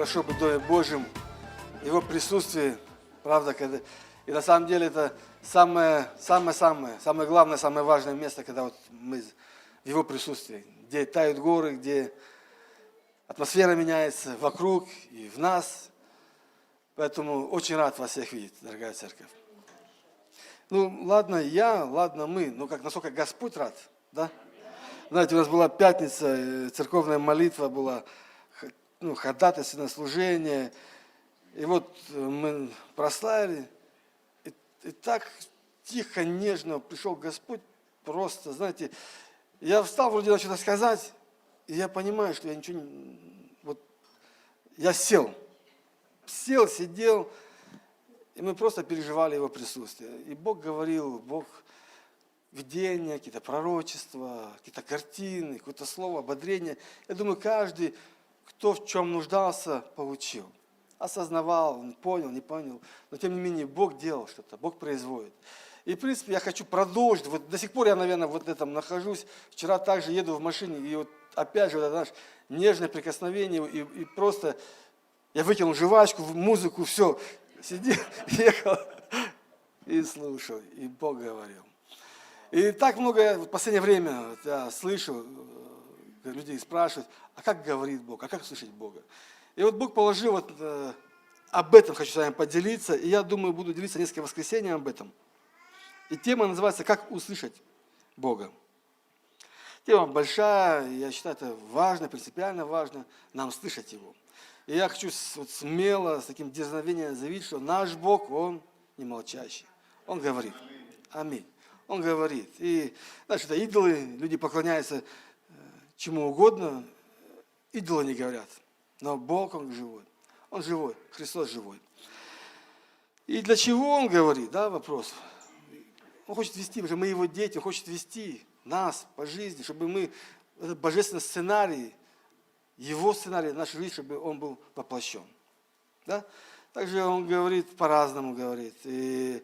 хорошо быть в Доме Божьем, Его присутствие, правда, когда... И на самом деле это самое главное, самое важное место, когда вот мы в Его присутствии, где тают горы, где атмосфера меняется вокруг и в нас. Поэтому очень рад вас всех видеть, дорогая церковь. Ну, ладно мы, но насколько Господь рад, да? Знаете, у нас была пятница, церковная молитва была, ходатайственное служение. И вот мы прославили, и так тихо, нежно пришел Господь, просто, знаете, я встал, вроде начал что-то сказать, и я понимаю, что я ничего не... Вот, я сидел, и мы просто переживали Его присутствие. И Бог говорил, Бог видения, какие-то пророчества, какие-то картины, какое-то слово, ободрение. Я думаю, каждый, кто в чем нуждался, получил. Осознавал, понял, не понял. Но тем не менее, Бог делал что-то, Бог производит. И, в принципе, я хочу продолжить. Вот до сих пор я, наверное, вот этом нахожусь. Вчера также еду в машине, и вот опять же, вот это наше нежное прикосновение, и просто я выкинул жвачку, музыку, все. Сидел, ехал и слушал, и Бог говорил. И так много в последнее время я слышу, люди спрашивают, а как говорит Бог, а как слышать Бога? И вот Бог положил, вот об этом хочу с вами поделиться, и я думаю, буду делиться несколько воскресений об этом. И тема называется «Как услышать Бога». Тема большая, я считаю, это важно, принципиально важно нам слышать Его. И я хочу вот смело, с таким дерзновением заявить, что наш Бог, Он не молчащий, Он говорит. Аминь. Он говорит. И, знаешь, это идолы, люди поклоняются чему угодно, идолы не говорят. Но Бог, Он живой. Он живой, Христос живой. И для чего Он говорит, да, вопрос. Он хочет вести, потому что мы Его дети, Он хочет вести нас по жизни, чтобы мы, этот божественный сценарий, Его сценарий, нашей жизни, чтобы он был воплощен. Да? Также Он говорит, по-разному говорит. И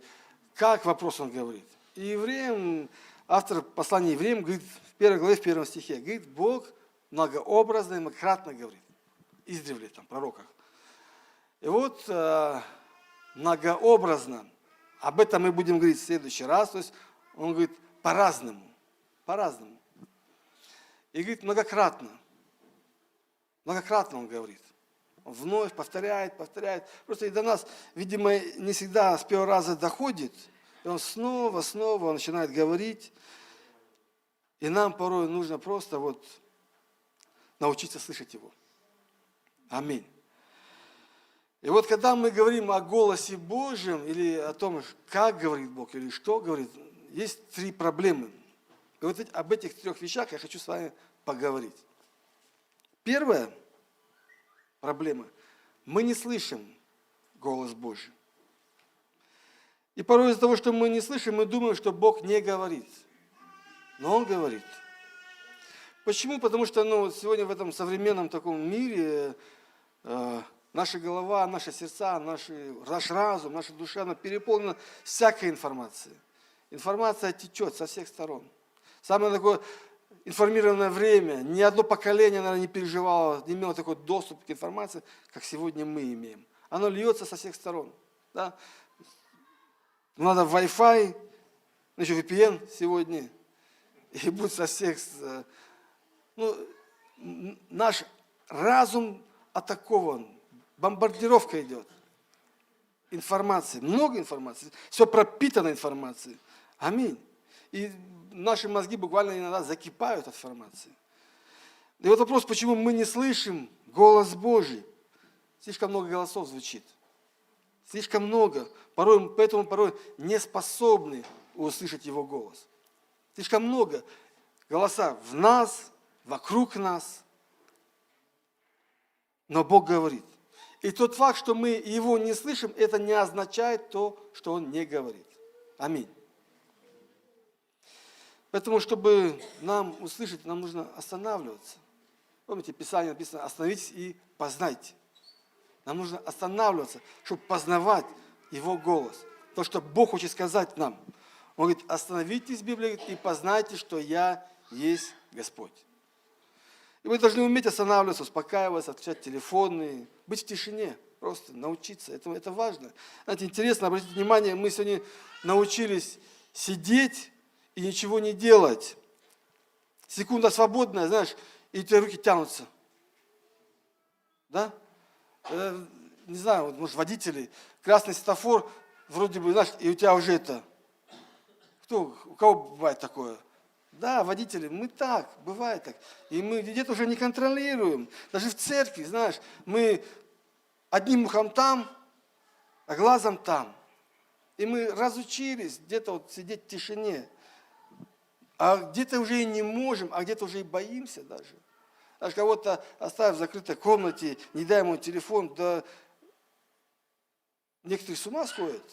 как вопрос Он говорит. И евреям, автор послания евреям говорит в 1 главе, в 1 стихе, говорит, Бог многообразно и многократно говорит. Издревле, там, в пророках. И вот многообразно, об этом мы будем говорить в следующий раз, то есть он говорит по-разному, по-разному. И говорит многократно он говорит. Он вновь повторяет. Просто и до нас, видимо, не всегда с первого раза доходит, и он снова он начинает говорить, и нам порой нужно просто вот научиться слышать его. Аминь. И вот когда мы говорим о голосе Божьем, или о том, как говорит Бог, или что говорит, есть три проблемы. И вот об этих трех вещах я хочу с вами поговорить. Первая проблема. Мы не слышим голос Божий. И порой из-за того, что мы не слышим, мы думаем, что Бог не говорит. Но Он говорит. Почему? Потому что сегодня в этом современном таком мире наша голова, наши сердца, наш разум, наша душа, она переполнена всякой информацией. Информация течет со всех сторон. Самое такое информированное время, ни одно поколение, наверное, не переживало, не имело такой доступ к информации, как сегодня мы имеем. Оно льется со всех сторон. Да? Надо Wi-Fi, еще VPN сегодня, и будет со всех... наш разум атакован, бомбардировка идет. Информации, много информации, все пропитано информацией. Аминь. И наши мозги буквально иногда закипают от информации. И вот вопрос, почему мы не слышим голос Божий? Слишком много голосов звучит. Слишком много. Поэтому порой не способны услышать Его голос. Слишком много голоса в нас, вокруг нас. Но Бог говорит. И тот факт, что мы Его не слышим, это не означает то, что Он не говорит. Аминь. Поэтому, чтобы нам услышать, нам нужно останавливаться. Помните, в Писании написано, остановитесь и познайте. Нам нужно останавливаться, чтобы познавать Его голос. То, что Бог хочет сказать нам. Он говорит, остановитесь, Библия говорит, и познайте, что Я есть Господь. И мы должны уметь останавливаться, успокаиваться, отключать телефоны, быть в тишине, просто научиться. Это важно. Знаете, интересно, обратите внимание, мы сегодня научились сидеть и ничего не делать. Секунда свободная, знаешь, и у тебя руки тянутся. Да? Не знаю, вот, может, водители, красный светофор, вроде бы, знаешь, и у тебя уже это. У кого бывает такое? Да, водители, мы так, бывает так. И мы где-то уже не контролируем. Даже в церкви, знаешь, мы одним ухом там, а глазом там. И мы разучились где-то вот сидеть в тишине. А где-то уже и не можем, а где-то уже и боимся даже. Даже кого-то оставив в закрытой комнате, не дай ему телефон, да некоторые с ума сходят.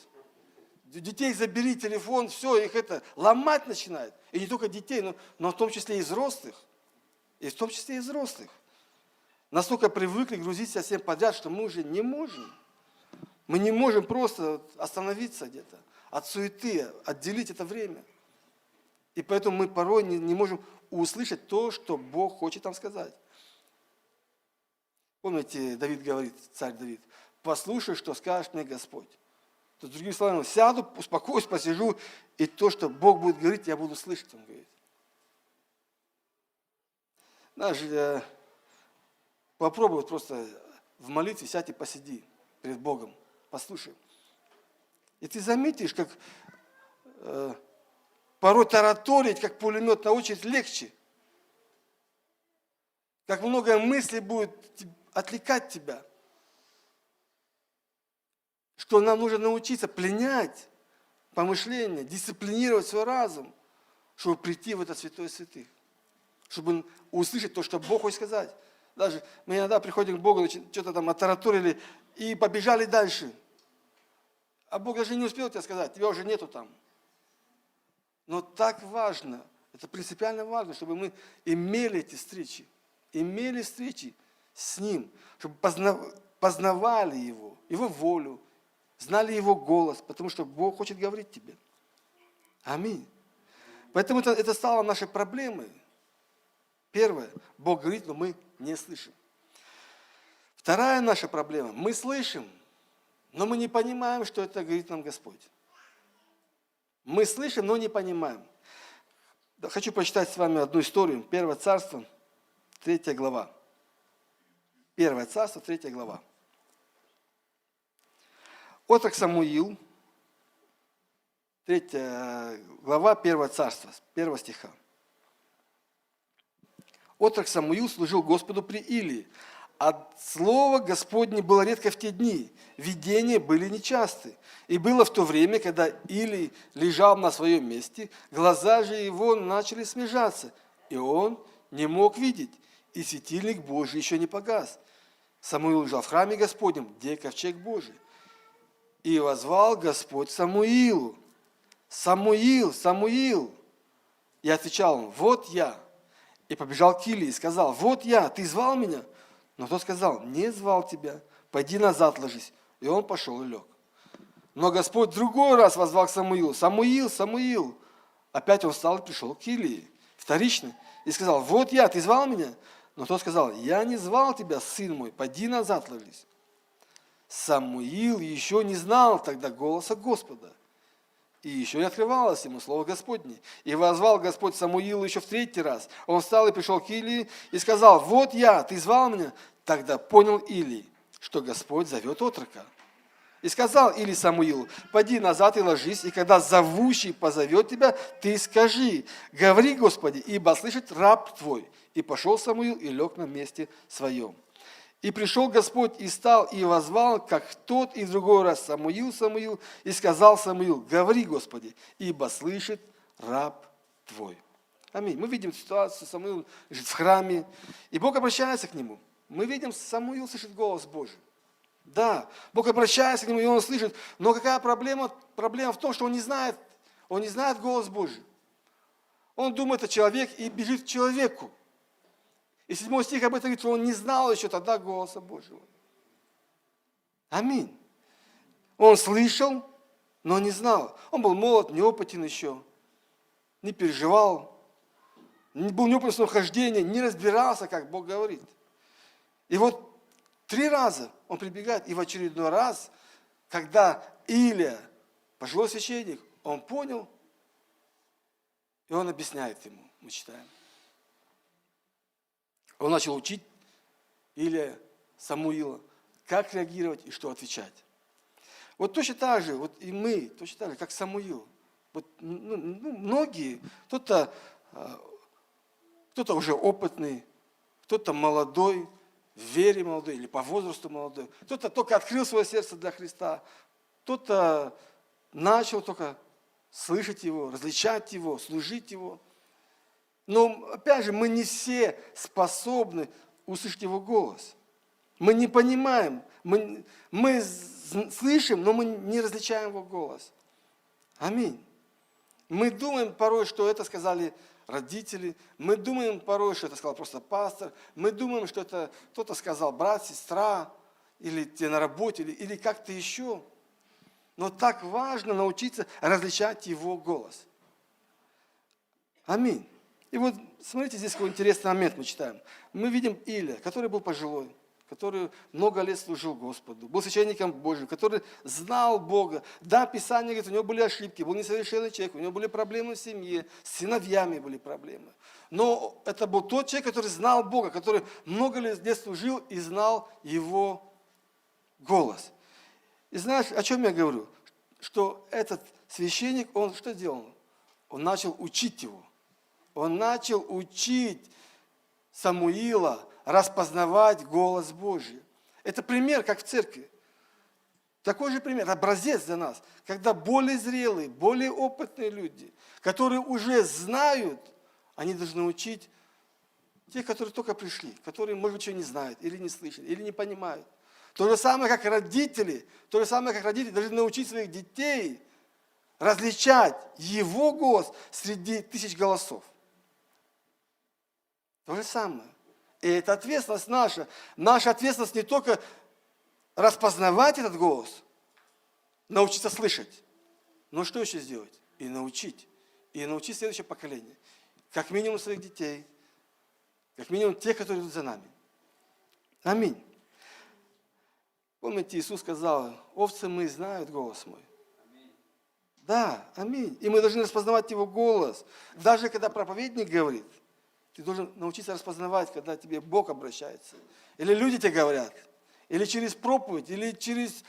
Детей забери телефон, все, их это ломать начинает. И не только детей, но в том числе и взрослых. И в том числе и взрослых. Настолько привыкли грузить себя всем подряд, что мы уже не можем. Мы не можем просто остановиться где-то от суеты, отделить это время. И поэтому мы порой не можем услышать то, что Бог хочет нам сказать. Помните, Давид говорит, царь Давид, послушай, что скажет мне Господь. То есть, другими словами, сяду, успокоюсь, посижу, и то, что Бог будет говорить, я буду слышать, он говорит. Знаешь, попробуй просто в молитве сядь и посиди перед Богом, послушай. И ты заметишь, как порой тараторить, как пулемет на очередь, легче. Как много мыслей будет отвлекать тебя. Что нам нужно научиться пленять помышления, дисциплинировать свой разум, чтобы прийти в это святое святых. Чтобы услышать то, что Бог хочет сказать. Даже мы иногда приходим к Богу, что-то там оттараторили и побежали дальше. А Бог даже не успел тебе сказать, тебя уже нету там. Но так важно, это принципиально важно, чтобы мы имели эти встречи с Ним, чтобы познавали Его волю, знали Его голос, потому что Бог хочет говорить тебе. Аминь. Поэтому это стало нашей проблемой. Первое, Бог говорит, но мы не слышим. Вторая наша проблема, мы слышим, но мы не понимаем, что это говорит нам Господь. Мы слышим, но не понимаем. Хочу прочитать с вами одну историю. Первое царство, 3 глава. Первое царство, 3 глава. Отрок Самуил, 3 глава, 1 царство, 1 стиха. Отрок Самуил служил Господу при Илии. А слово Господне было редко в те дни. Видения были нечасты. И было в то время, когда Илий лежал на своем месте, глаза же его начали смежаться, и он не мог видеть, и светильник Божий еще не погас. Самуил лежал в храме Господнем, где ковчег Божий. И воззвал Господь Самуилу: «Самуил, Самуил!» И отвечал он: «Вот я». И побежал к Илии и сказал: «Вот я, ты звал меня?» Но тот сказал: «Не звал тебя, пойди назад ложись». И он пошел и лег. Но Господь другой раз воззвал к Самуилу: «Самуил, Самуил!» Опять он встал и пришел к Илии, вторично, и сказал: «Вот я, ты звал меня?» Но тот сказал: «Я не звал тебя, сын мой, пойди назад ложись». Самуил еще не знал тогда голоса Господа, и еще не открывалось ему слово Господне. И воззвал Господь Самуилу еще в 3-й раз. Он встал и пришел к Илии и сказал: «Вот я, ты звал меня?» Тогда понял Илий, что Господь зовет отрока. И сказал Илий Самуилу: «Пойди назад и ложись, и когда зовущий позовет тебя, ты скажи: говори, Господи, ибо слышит раб твой». И пошел Самуил и лег на месте своем. И пришел Господь и стал и воззвал, как в тот и в другой раз: «Самуил, Самуил». И сказал Самуил: «Говори, Господи, ибо слышит раб твой». Аминь. Мы видим ситуацию, Самуил лежит в храме, и Бог обращается к нему. Мы видим, Самуил слышит голос Божий. Да, Бог обращается к нему, и он слышит. Но какая проблема? Проблема в том, что он не знает голос Божий. Он думает о человеке и бежит к человеку. И 7 стих об этом говорит, что он не знал еще тогда голоса Божьего. Аминь. Он слышал, но не знал. Он был молод, неопытен еще, не переживал. не был неопытным в хождении, не разбирался, как Бог говорит. И вот 3 раза он прибегает, и в очередной раз, когда Илия, пожилой священник, он понял, и он объясняет ему, мы читаем. Он начал учить Илия Самуила, как реагировать и что отвечать. Вот точно так же, вот и мы, точно так же, как Самуил. Вот, многие, кто-то уже опытный, кто-то молодой, в вере молодой или по возрасту молодой, кто-то только открыл свое сердце для Христа, кто-то начал только слышать Его, различать Его, служить Его. Но, опять же, мы не все способны услышать Его голос. Мы не понимаем, мы слышим, но мы не различаем Его голос. Аминь. Мы думаем порой, что это сказали родители, мы думаем порой, что это сказал просто пастор, мы думаем, что это кто-то сказал брат, сестра, или тебе на работе, или как-то еще. Но так важно научиться различать Его голос. Аминь. И вот смотрите, здесь какой интересный момент мы читаем. Мы видим Илия, который был пожилой, который много лет служил Господу, был священником Божьим, который знал Бога. Да, Писание говорит, у него были ошибки, был несовершенный человек, у него были проблемы в семье, с сыновьями были проблемы. Но это был тот человек, который знал Бога, который много лет служил и знал Его голос. И знаешь, о чем я говорю? Что этот священник, он что делал? Он начал учить его. Он начал учить Самуила распознавать голос Божий. Это пример, как в церкви. Такой же пример, образец для нас, когда более зрелые, более опытные люди, которые уже знают, они должны учить тех, которые только пришли, которые, может быть, еще не знают, или не слышали, или не понимают. То же самое, как родители, должны научить своих детей различать его голос среди тысяч голосов. То же самое. И это ответственность наша. Наша ответственность не только распознавать этот голос, научиться слышать, но что еще сделать? И научить. И научить следующее поколение. Как минимум своих детей, как минимум тех, которые идут за нами. Аминь. Помните, Иисус сказал, овцы мои знают голос мой. Да, аминь. И мы должны распознавать Его голос. Даже когда проповедник говорит, ты должен научиться распознавать, когда тебе Бог обращается. Или люди тебе говорят. Или через проповедь, или через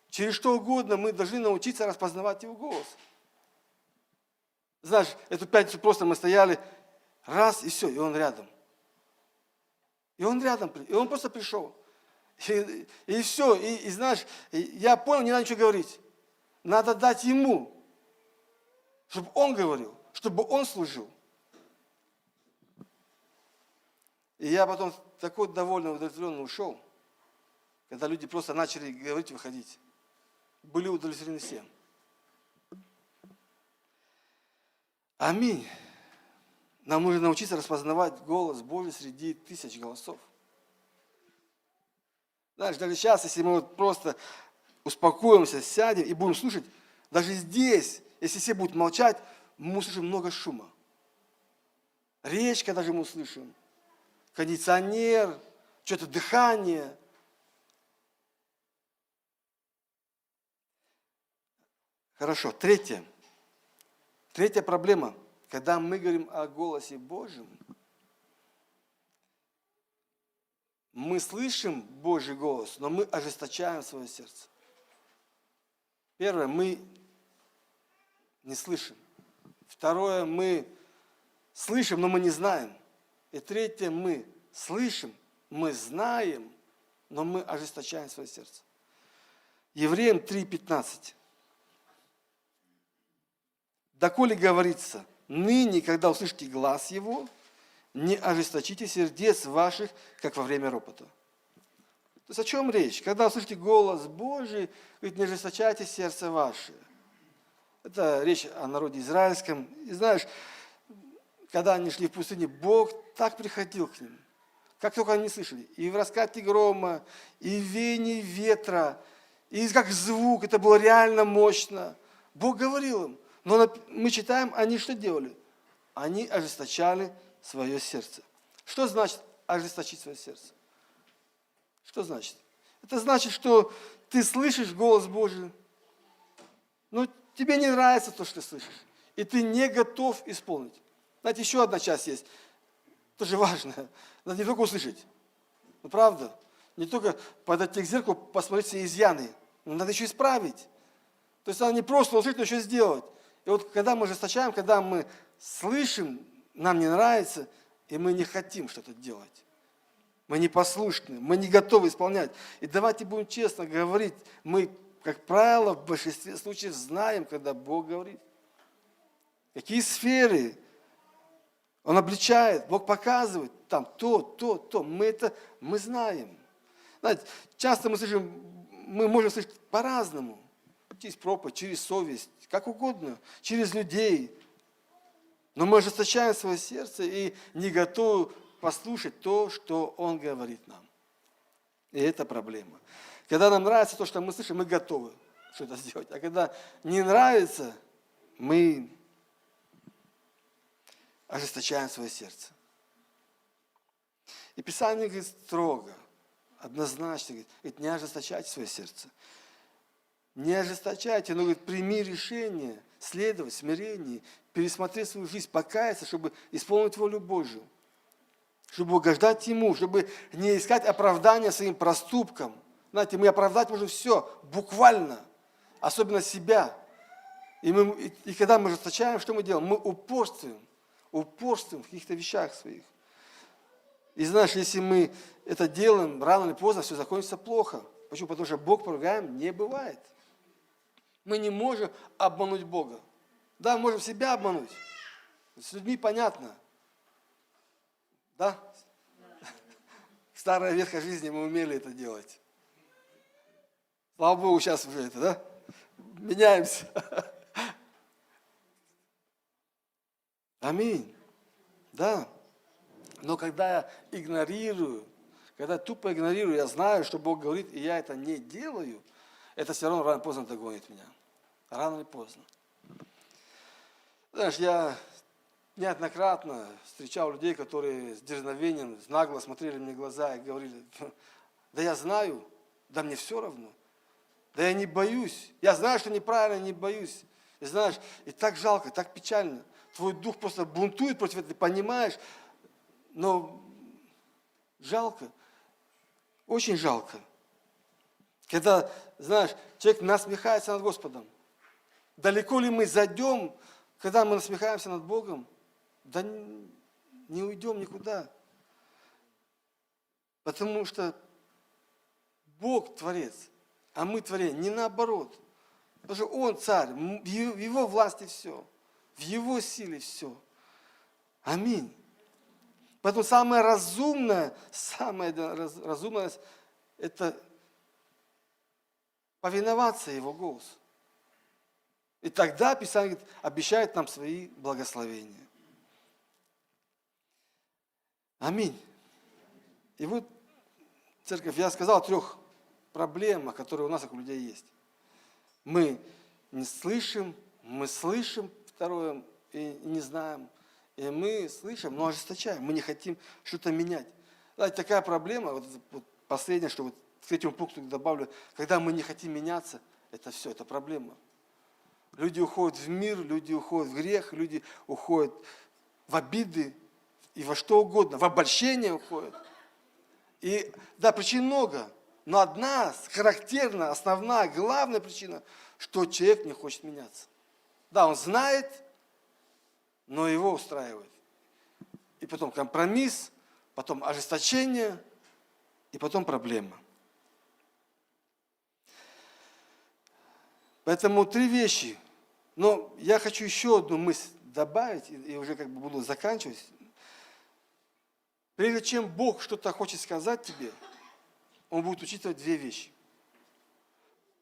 что угодно мы должны научиться распознавать Его голос. Знаешь, эту пятницу просто мы стояли, раз, и все, и Он рядом. И Он рядом, и Он просто пришел. И все, и знаешь, я понял, не надо ничего говорить. Надо дать Ему, чтобы Он говорил, чтобы Он служил. И я потом такой довольный, удовлетворенный ушел, когда люди просто начали говорить, выходить. Были удовлетворены всем. Аминь. Нам нужно научиться распознавать голос Божий среди тысяч голосов. Знаешь, даже сейчас, если мы вот просто успокоимся, сядем и будем слушать, даже здесь, если все будут молчать, мы услышим много шума. Речка даже мы услышим. Кондиционер, что-то дыхание. Хорошо, третья проблема, когда мы говорим о голосе Божьем, мы слышим Божий голос, но мы ожесточаем свое сердце. Первое, мы не слышим. Второе, мы слышим, но мы не знаем. И третье, мы слышим, мы знаем, но мы ожесточаем свое сердце. Евреям 3:15. Доколе говорится, ныне, когда услышите глас Его, не ожесточите сердец ваших, как во время ропота. То есть о чем речь? Когда услышите голос Божий, говорит, не ожесточайте сердце ваше. Это речь о народе израильском. И знаешь, когда они шли в пустыне, Бог так приходил к ним, как только они слышали. И в раскате грома, и в веянии ветра, и как звук, это было реально мощно. Бог говорил им. Но мы читаем, они что делали? Они ожесточали свое сердце. Что значит ожесточить свое сердце? Что значит? Это значит, что ты слышишь голос Божий, но тебе не нравится то, что ты слышишь, и ты не готов исполнить. Знаете, еще одна часть есть, тоже важная. Надо не только услышать, ну правда, не только подойти к зеркалу, посмотреть все изъяны, но надо еще исправить. То есть надо не просто услышать, но еще сделать. И вот когда мы ожесточаем, когда мы слышим, нам не нравится, и мы не хотим что-то делать. Мы непослушны, мы не готовы исполнять. И давайте будем честно говорить, мы, как правило, в большинстве случаев знаем, когда Бог говорит. Какие сферы Он обличает, Бог показывает, там то. Мы знаем. Знаете, часто мы можем слышать по-разному. Через проповедь, через совесть, как угодно, через людей. Но мы ожесточаем свое сердце и не готовы послушать то, что Он говорит нам. И это проблема. Когда нам нравится то, что мы слышим, мы готовы что-то сделать. А когда не нравится, мы ожесточаем свое сердце. И Писание говорит строго, однозначно, говорит, не ожесточайте свое сердце. Не ожесточайте, но говорит, прими решение, следовать, смирение, пересмотреть свою жизнь, покаяться, чтобы исполнить волю Божию. Чтобы угождать Ему, чтобы не искать оправдания своим проступкам. Знаете, мы оправдать можем все, буквально, особенно себя. И когда мы ожесточаем, что мы делаем? Мы упорствуем в каких-то вещах своих. И знаешь, если мы это делаем, рано или поздно все закончится плохо. Почему? Потому что Бог поругаем не бывает. Мы не можем обмануть Бога. Да, мы можем себя обмануть. С людьми понятно. Да? В старой ветхой жизни мы умели это делать. Слава Богу, сейчас уже это, да? Меняемся. Аминь. Да. Но когда я игнорирую, когда тупо игнорирую, я знаю, что Бог говорит, и я это не делаю, это все равно рано или поздно догонит меня. Рано или поздно. Знаешь, я неоднократно встречал людей, которые с дерзновением, нагло смотрели мне в глаза и говорили, да я знаю, да мне все равно, да я не боюсь, я знаю, что неправильно, не боюсь. И знаешь, и так жалко, так печально. Твой дух просто бунтует против этого, ты понимаешь, но жалко, очень жалко. Когда, знаешь, человек насмехается над Господом. Далеко ли мы зайдем, когда мы насмехаемся над Богом? Да не уйдем никуда. Потому что Бог творец, а мы творение, не наоборот. Потому что Он царь, в Его власти все, в Его силе все. Аминь. Поэтому самое разумное – это повиноваться Его голосу. И тогда Писание обещает нам свои благословения. Аминь. И вот, церковь, я сказал о 3 проблемах, которые у нас, как у людей, есть. Мы не слышим, мы слышим, второе, и не знаем. И мы слышим, но ожесточаем, мы не хотим что-то менять. Знаете, такая проблема, вот последнее, что вот к этому пункту добавлю, когда мы не хотим меняться, это все, это проблема. Люди уходят в мир, люди уходят в грех, люди уходят в обиды и во что угодно, в обольщение уходят. И да, причин много, но одна характерная, основная, главная причина, что человек не хочет меняться. Да, он знает, но его устраивает. И потом компромисс, потом ожесточение, и потом проблема. Поэтому 3 вещи. Но я хочу еще одну мысль добавить, и уже как бы буду заканчивать. Прежде чем Бог что-то хочет сказать тебе, Он будет учитывать 2 вещи.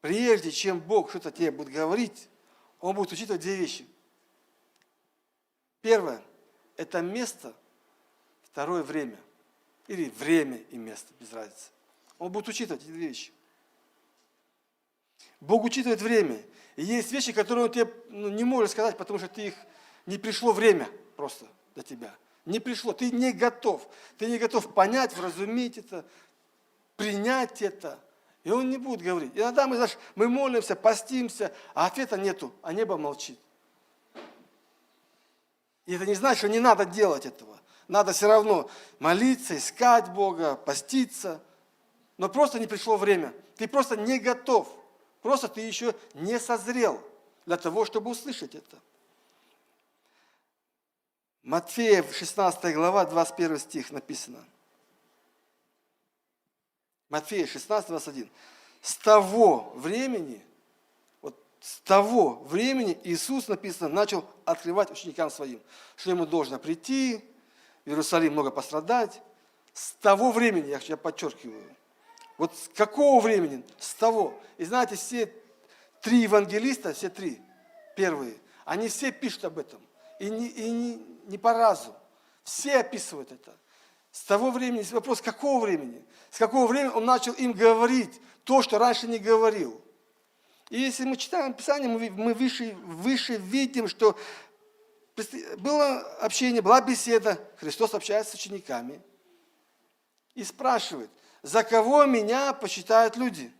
Прежде чем Бог что-то тебе будет говорить, Он будет учитывать 2 вещи. Первое – это место, второе – время. Или время и место, без разницы. Он будет учитывать эти 2 вещи. Бог учитывает время. И есть вещи, которые Он тебе не может сказать, потому что не пришло время просто до тебя. Не пришло, ты не готов. Ты не готов понять, вразумить это, принять это. И он не будет говорить. Иногда мы, знаешь, мы молимся, постимся, а ответа нету, а небо молчит. И это не значит, что не надо делать этого. Надо все равно молиться, искать Бога, поститься. Но просто не пришло время. Ты просто не готов. Просто ты еще не созрел для того, чтобы услышать это. Матфея, 16 глава, 21 стих написано. Матфея 16, 21. С того времени Иисус, написано, начал открывать ученикам своим, что ему должно прийти, в Иерусалим много пострадать. С того времени, я подчеркиваю, вот с какого времени? С того. И знаете, все три евангелиста, все три первые, они все пишут об этом. И не по разу. Все описывают это. С того времени, вопрос, с какого времени? С какого времени он начал им говорить то, что раньше не говорил? И если мы читаем Писание, мы выше видим, что было общение, была беседа, Христос общается с учениками и спрашивает, за кого меня почитают люди?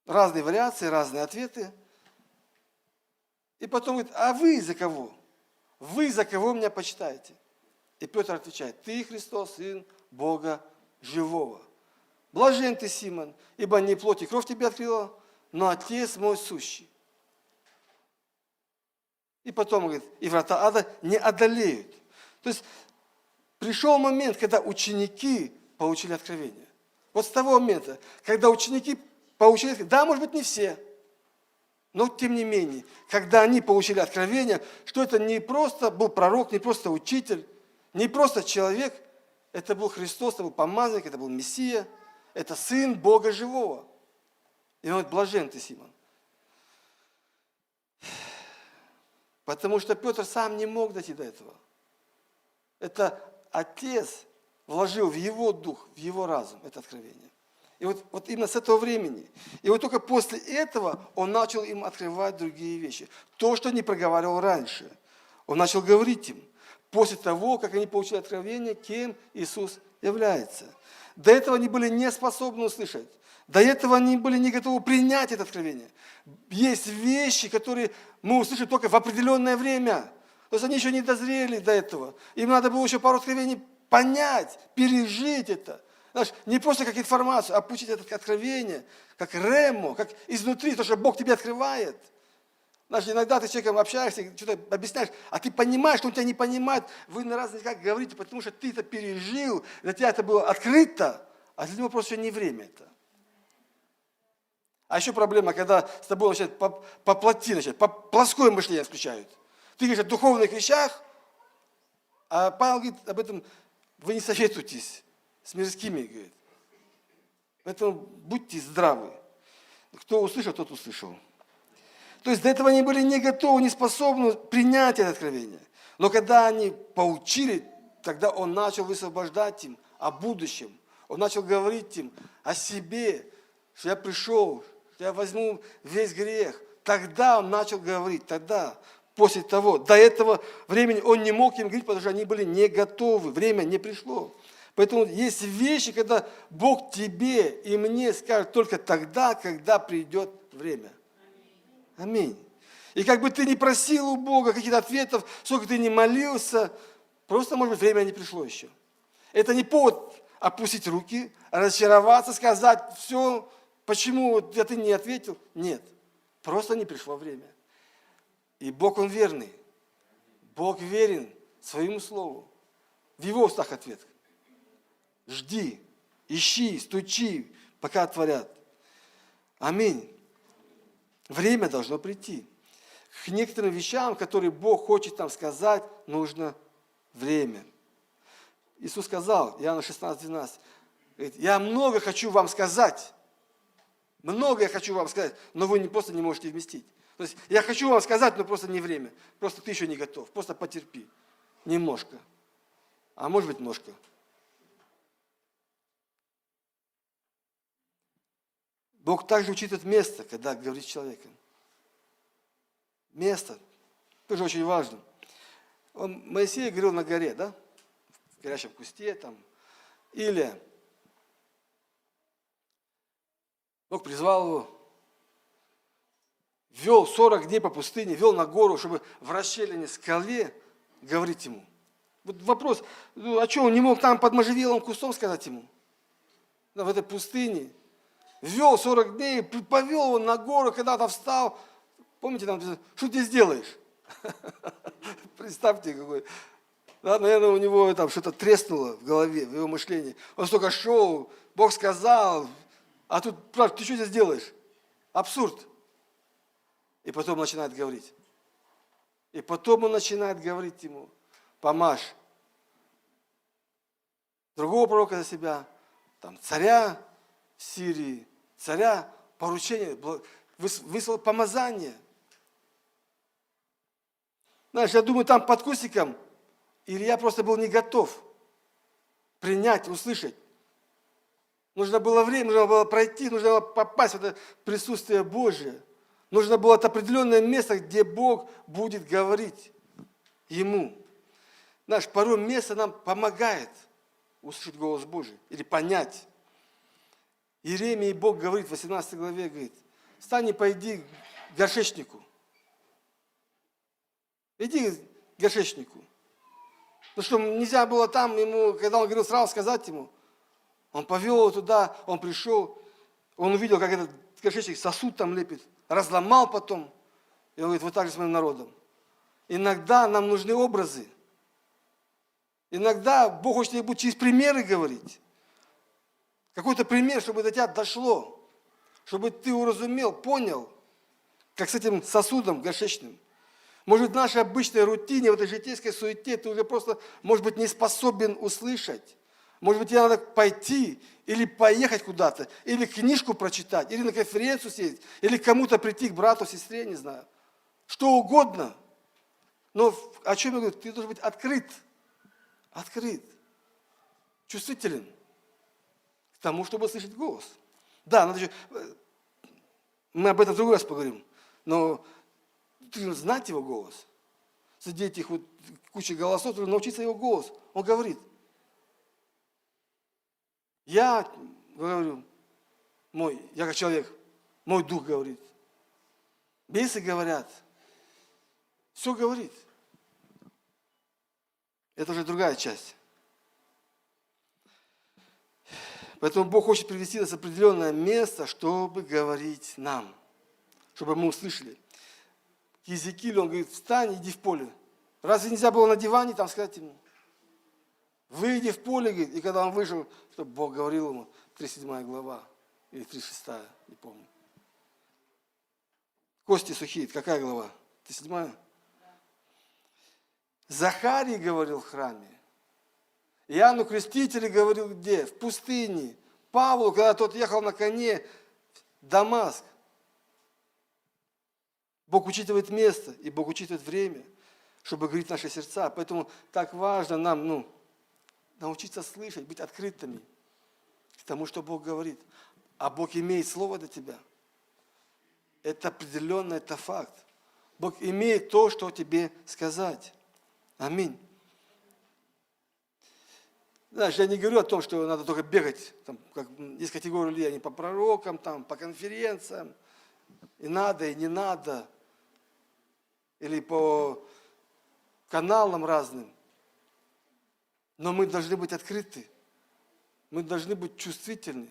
Разные вариации, разные ответы. И потом говорит, а вы за кого? Вы за кого меня почитаете? И Петр отвечает, ты, Христос, Сын Бога Живого. Блажен ты, Симон, ибо не плоть и кровь тебе открыла, но Отец мой сущий. И потом говорит, и врата ада не одолеют. То есть пришел момент, когда ученики получили откровение. Вот с того момента, когда ученики получили откровение, да, может быть, не все, но тем не менее, когда они получили откровение, что это не просто был пророк, не просто учитель, не просто человек, это был Христос, это был помазанник, это был Мессия, это Сын Бога Живого. И он говорит, блажен ты, Симон. Потому что Петр сам не мог дойти до этого. Это Отец вложил в его дух, в его разум это откровение. И вот именно с этого времени. И вот только после этого он начал им открывать другие вещи. То, что не проговаривал раньше. Он начал говорить им. После того, как они получили откровение, кем Иисус является. До этого они были не способны услышать. До этого они были не готовы принять это откровение. Есть вещи, которые мы услышим только в определенное время. То есть они еще не дозрели до этого. Им надо было еще пару откровений понять, пережить это. Знаешь, не просто как информацию, а получить это откровение, как ремо, как изнутри, то, что Бог тебе открывает. Знаешь, иногда ты с человеком общаешься, что-то объясняешь, а ты понимаешь, что он тебя не понимает. Вы на разные как говорите, потому что ты это пережил, для тебя это было открыто, а для него просто еще не время это. А еще проблема, когда с тобой начинают по плоти, по плоское мышление включают. Ты говоришь о духовных вещах, а Павел говорит об этом, вы не советуйтесь с мирскими, говорит. Поэтому будьте здравы. Кто услышал, тот услышал. То есть до этого они были не готовы, не способны принять это откровение. Но когда они поучили, тогда он начал высвобождать им о будущем. Он начал говорить им о себе, что я пришел, что я возьму весь грех. Тогда он начал говорить, тогда, после того. До этого времени он не мог им говорить, потому что они были не готовы, время не пришло. Поэтому есть вещи, когда Бог тебе и мне скажет только тогда, когда придет время. Аминь. И как бы ты не просил у Бога каких-то ответов, сколько ты не молился, просто, может быть, время не пришло еще. Это не повод опустить руки, разочароваться, сказать, все, почему ты не ответил. Нет, просто не пришло время. И Бог, Он верный. Бог верен своему слову. В Его устах ответ. Жди, ищи, стучи, пока отворят. Аминь. Время должно прийти. К некоторым вещам, которые Бог хочет нам сказать, нужно время. Иисус сказал, Иоанна 16:12, говорит, я много хочу вам сказать. Много я хочу вам сказать, но вы просто не можете вместить. То есть я хочу вам сказать, но просто не время. Просто ты еще не готов. Просто потерпи. Немножко. А может быть, ножка. Бог также учитывает место, когда говорит с человеком. Место тоже очень важно. Моисей говорил на горе, да? В горящем кусте там. Или Бог призвал его, вел 40 дней по пустыне, вел на гору, чтобы в расщелине скале говорить ему. Вот вопрос, а что, он не мог там под можжевеловым кустом сказать ему? Да, в этой пустыне. Вел 40 дней, повел его на гору, когда-то встал. Помните, там, что ты сделаешь? Представьте, какой. Да, наверное, у него там что-то треснуло в голове, в его мышлении. Он столько шел, Бог сказал, а тут, ты что здесь делаешь? Абсурд. И потом начинает говорить. И потом он начинает говорить ему, помажь другого пророка за себя, там, царя в Сирии, царя, поручение, выслал помазание. Знаешь, я думаю, там под кустиком Илья просто был не готов принять, услышать. Нужно было время, нужно было пройти, нужно было попасть в это присутствие Божие. Нужно было это определенное место, где Бог будет говорить ему. Знаешь, порой место нам помогает услышать голос Божий или понять. Иеремии Бог говорит в 18 главе, говорит, встань и пойди к горшечнику. Иди к горшечнику. Ну что, нельзя было там ему, когда он говорил сразу сказать ему. Он повел его туда, он пришел, он увидел, как этот горшечник сосуд там лепит, разломал потом. И он говорит, вот так же с моим народом. Иногда нам нужны образы. Иногда Бог хочет тебе через примеры говорить. Какой-то пример, чтобы до тебя дошло. Чтобы ты уразумел, понял, как с этим сосудом горшечным. Может, в нашей обычной рутине, в этой житейской суете ты уже просто, может быть, не способен услышать. Может быть, тебе надо пойти или поехать куда-то, или книжку прочитать, или на конференцию сесть, или кому-то прийти, к брату, сестре, не знаю. Что угодно. Но о чем я говорю? Ты должен быть открыт. Открыт. Чувствителен к тому, чтобы слышать голос. Да, надо еще... Мы об этом в другой раз поговорим. Но ты должен знать его голос. Среди этих вот кучи голосов, ты должен научиться его голос. Он говорит. Я говорю, я как человек, мой дух говорит. Бесы говорят. Все говорит. Это уже другая часть. Поэтому Бог хочет привести нас в определенное место, чтобы говорить нам. Чтобы мы услышали. К Иезекиилю он говорит, встань, иди в поле. Разве нельзя было на диване там сказать ему? Выйди в поле, говорит. И когда он вышел, чтобы Бог говорил ему, 37 глава, или 36, не помню. Кости сухие, какая глава? 37? Захарий говорил в храме. Иоанну Крестителю говорил где? В пустыне. Павлу, когда тот ехал на коне в Дамаск. Бог учитывает место, и Бог учитывает время, чтобы говорить в наши сердца. Поэтому так важно нам, научиться слышать, быть открытыми к тому, что Бог говорит. А Бог имеет слово для тебя. Это определенно, это факт. Бог имеет то, что тебе сказать. Аминь. Знаешь, я не говорю о том, что надо только бегать, там, как есть категории людей, они по пророкам, там, по конференциям, и надо, и не надо, или по каналам разным. Но мы должны быть открыты, мы должны быть чувствительны,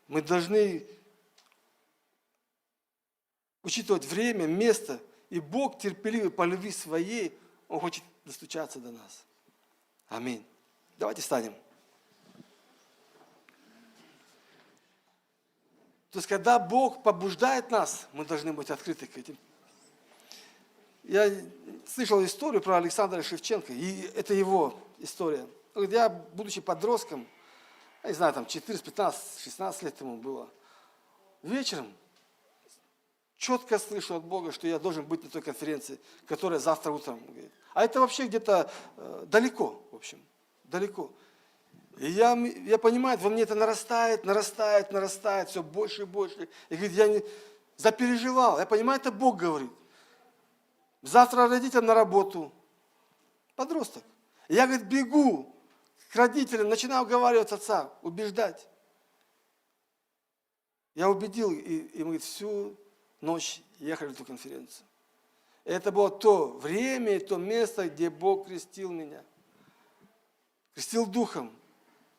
мы должны учитывать время, место, и Бог терпеливый по любви своей, Он хочет достучаться до нас. Аминь. Давайте встанем. То есть, когда Бог побуждает нас, мы должны быть открыты к этим. Я слышал историю про Александра Шевченко, и это его история. Он говорит, я, будучи подростком, я не знаю, там 14, 15, 16 лет ему было, вечером четко слышу от Бога, что я должен быть на той конференции, которая завтра утром. Говорит. А это вообще где-то далеко, в общем. Далеко. И я понимаю, во мне это нарастает, все больше и больше. И говорит, я запереживал. Я понимаю, это Бог говорит. Завтра родителям на работу. Подросток. И я, говорит, бегу к родителям, начинаю уговаривать отца, убеждать. Я убедил, и мы, говорит, всю ночь ехали в эту конференцию. Это было то время и то место, где Бог крестил меня. Крестил Духом.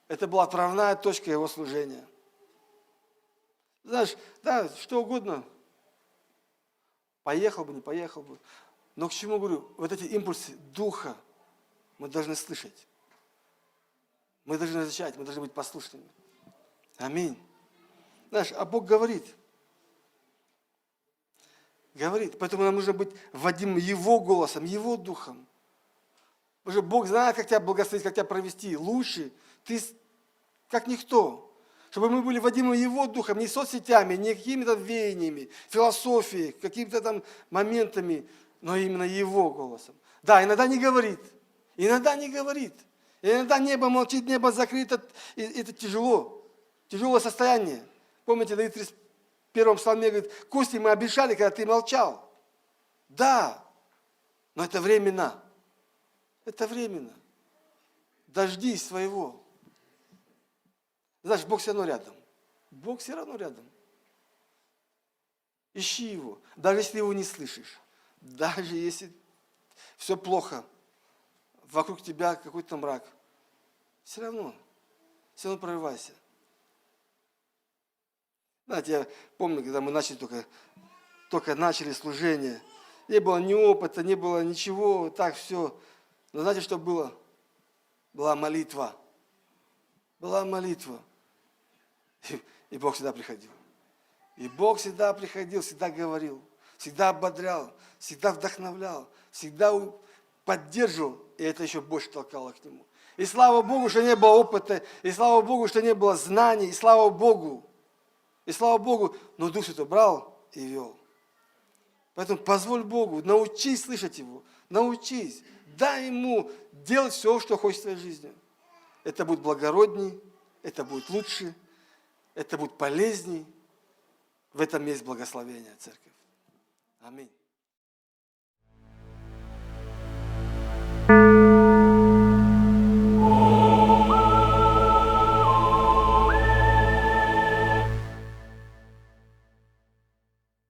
Это была отправная точка Его служения. Знаешь, да, что угодно. Поехал бы, не поехал бы. Но к чему говорю? Вот эти импульсы Духа мы должны слышать. Мы должны изучать, мы должны быть послушными. Аминь. Знаешь, а Бог говорит. Говорит. Поэтому нам нужно быть вводимым Его голосом, Его Духом. Потому что Бог знает, как тебя благословить, как тебя провести. Лучше ты, как никто. Чтобы мы были вводимы Его Духом, не соцсетями, не какими-то веяниями, философией, какими-то там моментами, но именно Его голосом. Да, иногда не говорит. Иногда не говорит. Иногда небо молчит, небо закрыто. И это тяжело. Тяжелое состояние. Помните, Давид в 31 псалме говорит, кости мы обещали, когда ты молчал. Да, но это временно. Это временно. Дождись своего. Знаешь, Бог все равно рядом. Бог все равно рядом. Ищи Его, даже если Его не слышишь. Даже если все плохо, вокруг тебя какой-то мрак. Все равно прорывайся. Знаете, я помню, когда мы начали только начали служение, не было ни опыта, не было ничего, так все. Но знаете, что было? Была молитва. Была молитва. И Бог всегда приходил. И Бог всегда приходил, всегда говорил, всегда ободрял, всегда вдохновлял, всегда поддерживал, и это еще больше толкало к Нему. И слава Богу, что не было опыта, и слава Богу, что не было знаний, и слава Богу, но Дух Святой брал и вел. Поэтому позволь Богу, научись слышать Его, научись, дай Ему делать все, что хочет в твоей жизни. Это будет благородней, это будет лучше, это будет полезней. В этом есть благословение, церковь. Аминь.